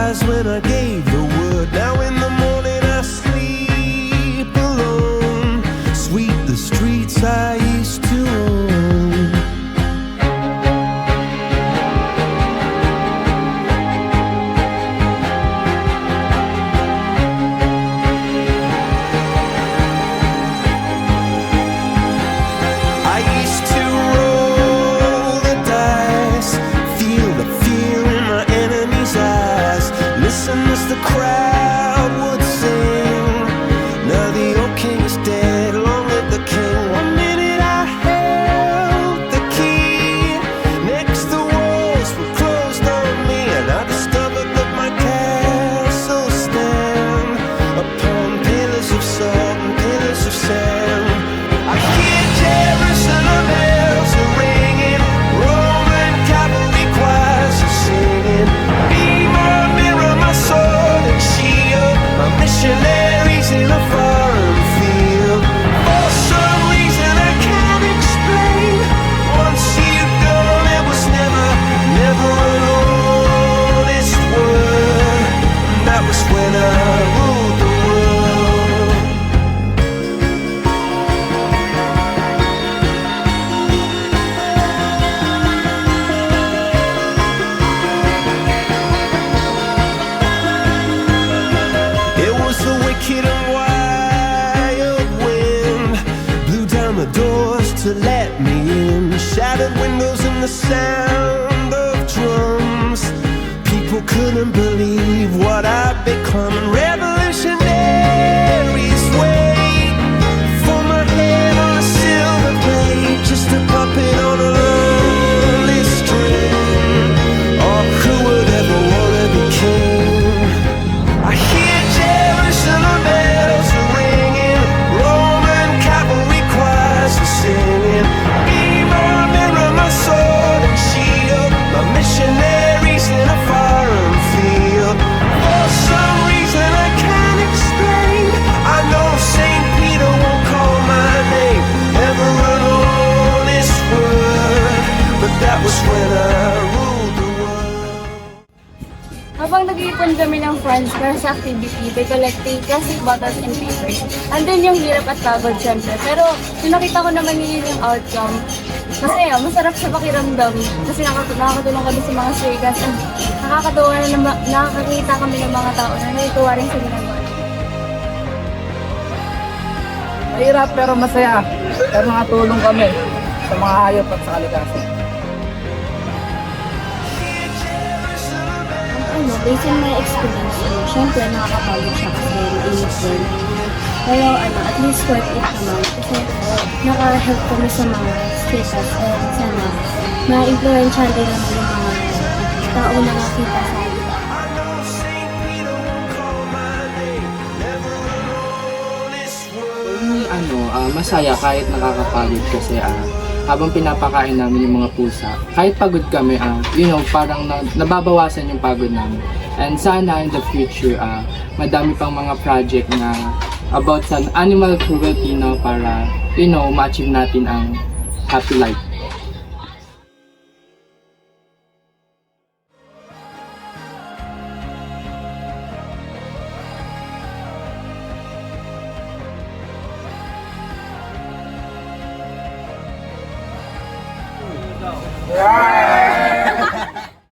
eyes when I gave the word. Now in the morning I sleep alone. Sweep the streets I used to own. I used to roll the dice, feel the fear in my enemy's eyes, listen as the crowd would sing. Now the old king is dead, long live the king. One minute I held the key, next the walls were closed on me, and I discovered that my castle stand upon pillars of salt and pillars of sand. I hear Jerusalem bells are ringing, Roman cavalry choirs are singing. Be my mirror, my sword and shield, my missionaries in a foreign field. For some reason I can't explain, once you've gone it was never, never an honest word. And that was when I ruled the world. It was the wicked and wild wind, blew down the doors to let me in, shattered windows and the sound of drums. People couldn't believe what I'd become, and revolutionaries wait for my head on a silver plate, just a puppet on a lonely string. Oh, who would ever wanna be king? I hear Jerusalem bells are ringing, Roman cavalry choirs are singing. Be my mirror, my sword and shield, my missionaries in a foreign field. For some reason I can't explain, I know St. Peter won't call my name, never an honest word. But that was when I ruled the world. Habang nag-iipon kami ng funds para sa activity by collecting plastic bottles and papers, andun yung hirap at pagod syempre. Pero yung nakita ko naman yun yung outcome, masaya, masarap sa pakiramdam kasi nakakatulong kami sa mga street and nakakatawa na nakakakita kami ng mga tao na natutuwa rin sa ginagawa. Mahirap pero masaya. Pero nakatulong kami sa mga hayop at sa kalikasan. Based on my experience, syempre nakakapagod siya kasi init din. Pero at least worth it naman kasi naka-help kami sa mga spaces and sana ma-influensyahan din naman yung mga tao na nakita sa atin. Masaya kahit nakakapagod kasi habang pinapakain namin yung mga pusa, kahit pagod kami, parang nababawasan yung pagod namin. And sana in the future, madami pang mga project na about sa animal cruelty para, ma-achieve natin ang happy life. Yeah!